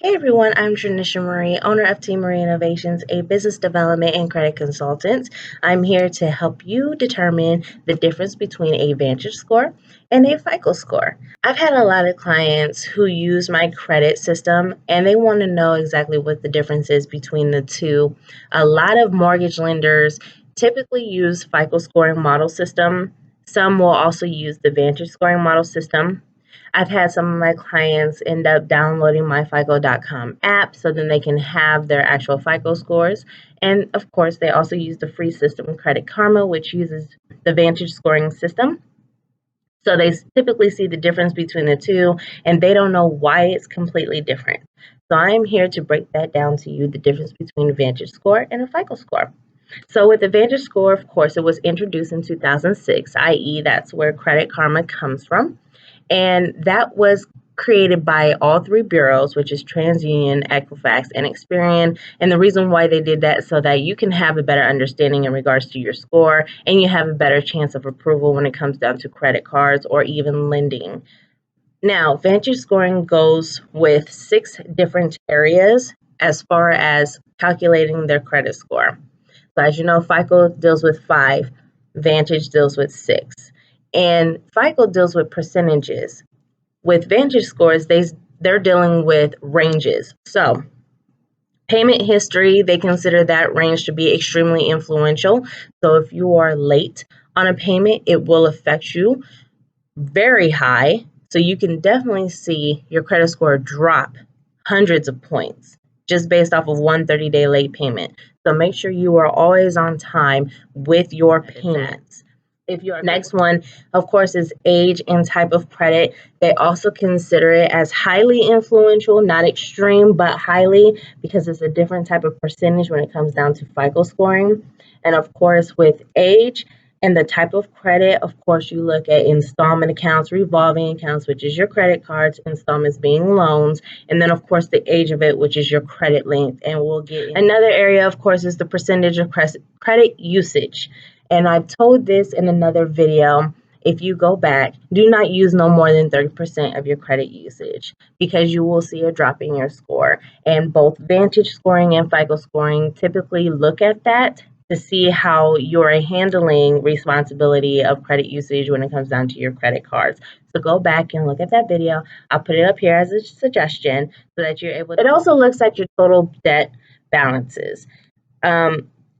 Hey everyone, I'm Tranisha Marie, owner of TMarieInnovations, a business development and credit consultant. I'm here to help you determine the difference between a Vantage Score and a FICO Score. I've had a lot of clients who use my credit system and they want to know exactly what the difference is between the two. A lot of mortgage lenders typically use FICO scoring model system. Some will also use the Vantage scoring model system. I've had some of my clients end up downloading my FICO.com app so then they can have their actual FICO scores. And of course, they also use the free system Credit Karma, which uses the Vantage scoring system. So they typically see the difference between the two and they don't know why it's completely different. So I'm here to break that down to you, the difference between a Vantage score and a FICO score. So with the Vantage score, of course, it was introduced in 2006, i.e. that's where Credit Karma comes from. And that was created by all three bureaus, which is TransUnion, Equifax, and Experian. And the reason why they did that is so that you can have a better understanding in regards to your score and you have a better chance of approval when it comes down to credit cards or even lending. Now, Vantage scoring goes with 6 different areas as far as calculating their credit score. So as you know, FICO deals with 5, Vantage deals with 6. And FICO deals with percentages. With Vantage scores, they're dealing with ranges. So payment history, they consider that range to be extremely influential. So if you are late on a payment, it will affect you very high. So you can definitely see your credit score drop hundreds of points just based off of one 30-day late payment. So make sure you are always on time with your payments. If your next one, of course, is age and type of credit. They also consider it as highly influential, not extreme, but highly, because it's a different type of percentage when it comes down to FICO scoring. And of course, with age and the type of credit, of course, you look at installment accounts, revolving accounts, which is your credit cards, installments being loans, and then, of course, the age of it, which is your credit length. And we'll get another area, of course, is the percentage of credit usage. And I've told this in another video. If you go back, do not use no more than 30% of your credit usage because you will see a drop in your score. And both Vantage scoring and FICO scoring typically look at that to see how you're handling responsibility of credit usage when it comes down to your credit cards. So go back and look at that video. I'll put it up here as a suggestion so that you're able to. It also looks at your total debt balances.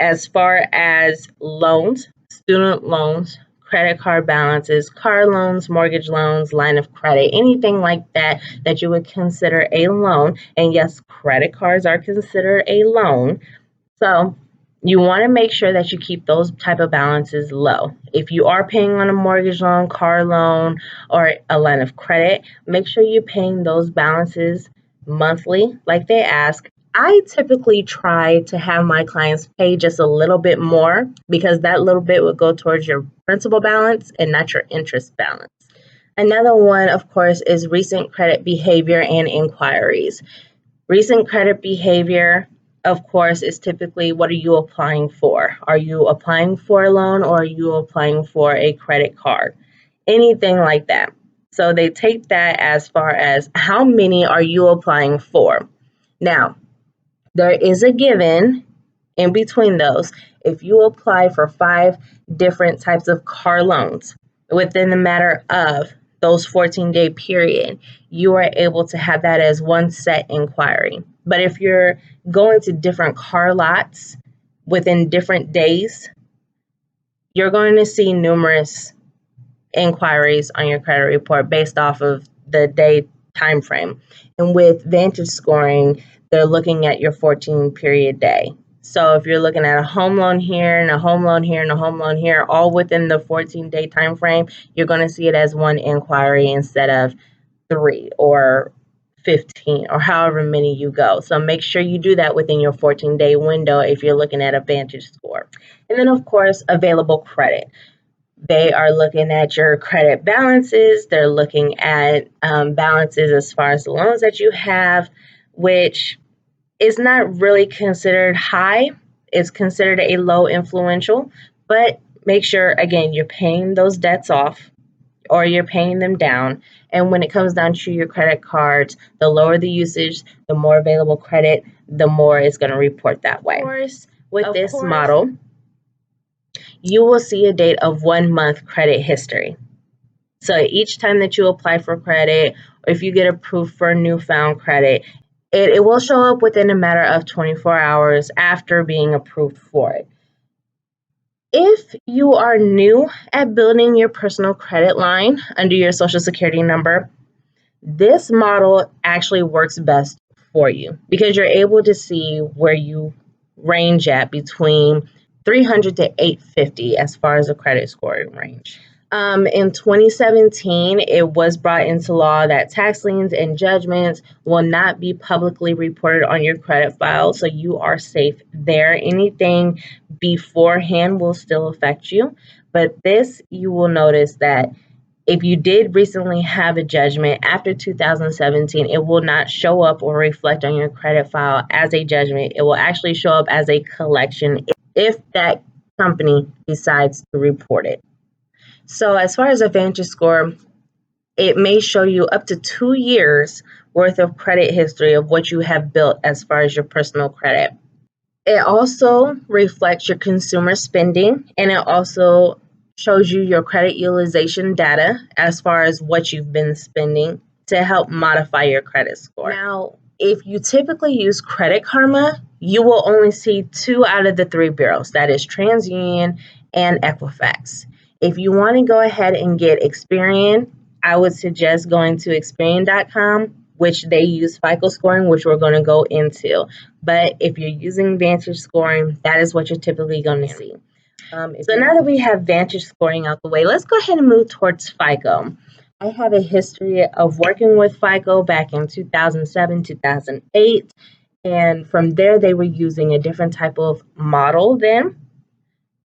As far as loans, student loans, credit card balances, car loans, mortgage loans, line of credit, anything like that that you would consider a loan. And yes, credit cards are considered a loan. So you want to make sure that you keep those type of balances low. If you are paying on a mortgage loan, car loan, or a line of credit, make sure you're paying those balances monthly like they ask. I typically try to have my clients pay just a little bit more because that little bit would go towards your principal balance and not your interest balance. Another one, of course, is recent credit behavior and inquiries. Recent credit behavior, of course, is typically what are you applying for? Are you applying for a loan or are you applying for a credit card? Anything like that. So they take that as far as how many are you applying for? Now, there is a given in between those. If you apply for 5 different types of car loans within the matter of those 14-day period, you are able to have that as one set inquiry. But if you're going to different car lots within different days, you're going to see numerous inquiries on your credit report based off of the day time frame. And with Vantage scoring, they're looking at your 14-period day. So if you're looking at a home loan here and a home loan here and a home loan here, all within the 14-day time frame, you're going to see it as one inquiry instead of 3 or 15 or however many you go. So make sure you do that within your 14-day window if you're looking at a Vantage score. And then, of course, available credit. They are looking at your credit balances. They're looking at balances as far as the loans that you have, which is not really considered high. It's considered a low influential, but make sure, again, you're paying those debts off or you're paying them down And when it comes down to your credit cards, the lower the usage, the more available credit, the more it's going to report that way. Of course, with this model, you will see a date of 1 month credit history. So each time that you apply for credit, or if you get approved for newfound credit, it will show up within a matter of 24 hours after being approved for it. If you are new at building your personal credit line under your Social Security number, this model actually works best for you because you're able to see where you range at between 300 to 850 as far as the credit scoring range. In 2017, it was brought into law that tax liens and judgments will not be publicly reported on your credit file, so you are safe there. Anything beforehand will still affect you, but this, you will notice that if you did recently have a judgment after 2017, it will not show up or reflect on your credit file as a judgment. It will actually show up as a collection if that company decides to report it. So as far as a Vantage Score, it may show you up to 2 years worth of credit history of what you have built as far as your personal credit. It also reflects your consumer spending, and it also shows you your credit utilization data as far as what you've been spending to help modify your credit score. Now, if you typically use Credit Karma, you will only see 2 out of the 3 bureaus, that is TransUnion and Equifax. If you want to go ahead and get Experian, I would suggest going to Experian.com, which they use FICO scoring, which we're going to go into. But if you're using Vantage Scoring, that is what you're typically going to see. So now that we have Vantage Scoring out the way, let's go ahead and move towards FICO. I have a history of working with FICO back in 2007, 2008. And from there, they were using a different type of model then.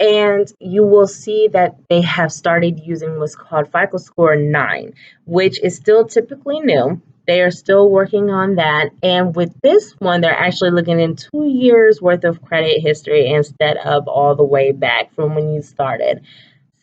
And you will see that they have started using what's called FICO Score 9, which is still typically new. They are still working on that. And with this one, they're actually looking in 2 years worth of credit history instead of all the way back from when you started.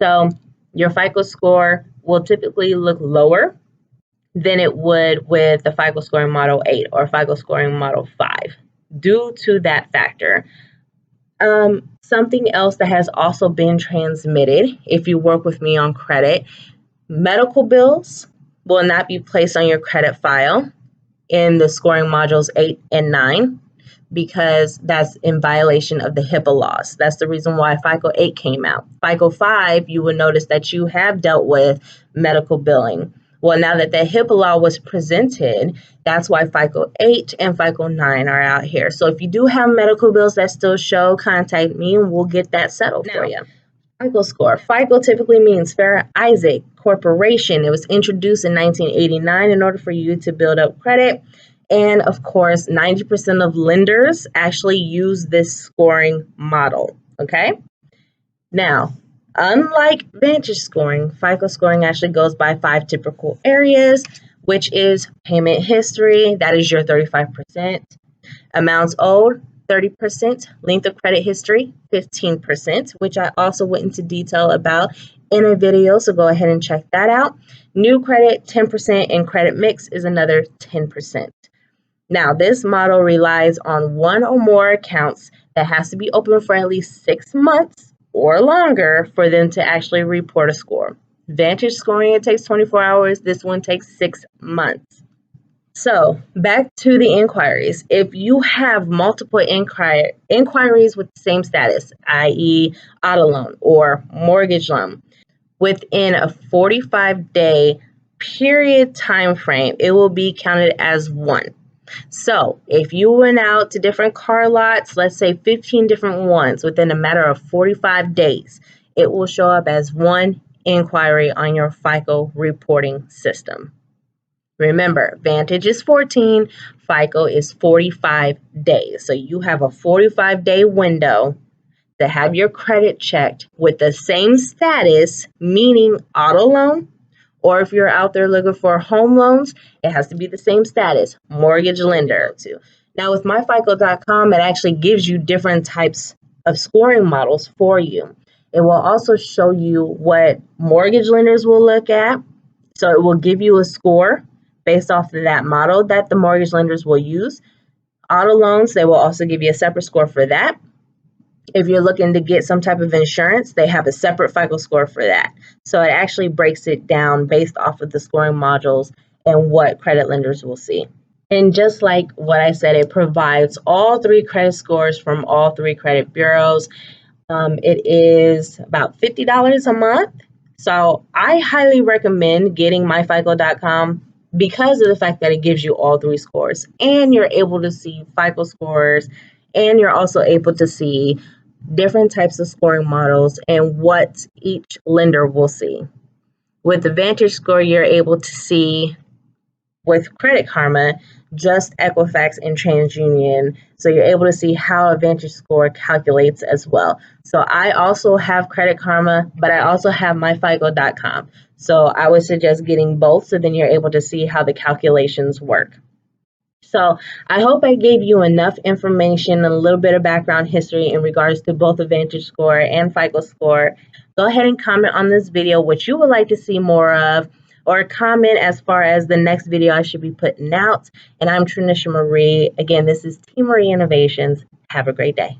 So your FICO score will typically look lower than it would with the FICO Scoring Model 8 or FICO Scoring Model 5 due to that factor. Something else that has also been transmitted, if you work with me on credit, medical bills will not be placed on your credit file in the scoring modules 8 and 9 because that's in violation of the HIPAA laws. That's the reason why FICO 8 came out. FICO 5, you will notice that you have dealt with medical billing. Well, now that the HIPAA law was presented, that's why FICO 8 and FICO 9 are out here. So if you do have medical bills that still show, contact me and we'll get that settled for you. FICO score. FICO typically means Fair Isaac Corporation. It was introduced in 1989 in order for you to build up credit. And of course, 90% of lenders actually use this scoring model. Okay. Now, unlike Vantage Scoring, FICO Scoring actually goes by 5 typical areas, which is payment history, that is your 35%, amounts owed, 30%, length of credit history, 15%, which I also went into detail about in a video, so go ahead and check that out. New credit, 10%, and credit mix is another 10%. Now, this model relies on 1 or more accounts that has to be open for at least 6 months or longer for them to actually report a score. Vantage Scoring, it takes 24 hours. This one takes 6 months. So back to the inquiries. If you have multiple inquiries with the same status, i.e. auto loan or mortgage loan, within a 45-day period time frame, it will be counted as 1. So if you went out to different car lots, let's say 15 different ones within a matter of 45 days, it will show up as 1 inquiry on your FICO reporting system. Remember, Vantage is 14, FICO is 45 days. So you have a 45-day window to have your credit checked with the same status, meaning auto loan, or if you're out there looking for home loans, it has to be the same status, mortgage lender too. Now with myfico.com, it actually gives you different types of scoring models for you. It will also show you what mortgage lenders will look at, So it will give you a score based off of that model that the mortgage lenders will use. Auto loans, they will also give you a separate score for that. If you're looking to get some type of insurance, they have a separate FICO score for that. So it actually breaks it down based off of the scoring modules and what credit lenders will see. And just like what I said, it provides all three credit scores from all three credit bureaus. It is about $50 a month. So I highly recommend getting myfico.com because of the fact that it gives you all three scores and you're able to see FICO scores, and you're also able to see different types of scoring models and what each lender will see. With the Vantage Score, you're able to see with Credit Karma just Equifax and TransUnion. So you're able to see how a Vantage Score calculates as well. So I also have Credit Karma, but I also have myfico.com. So I would suggest getting both so then you're able to see how the calculations work. So I hope I gave you enough information and a little bit of background history in regards to both the Vantage Score and FICO Score. Go ahead and comment on this video what you would like to see more of, or comment as far as the next video I should be putting out. And I'm Trinisha Marie. Again, this is TMarieInnovations. Have a great day.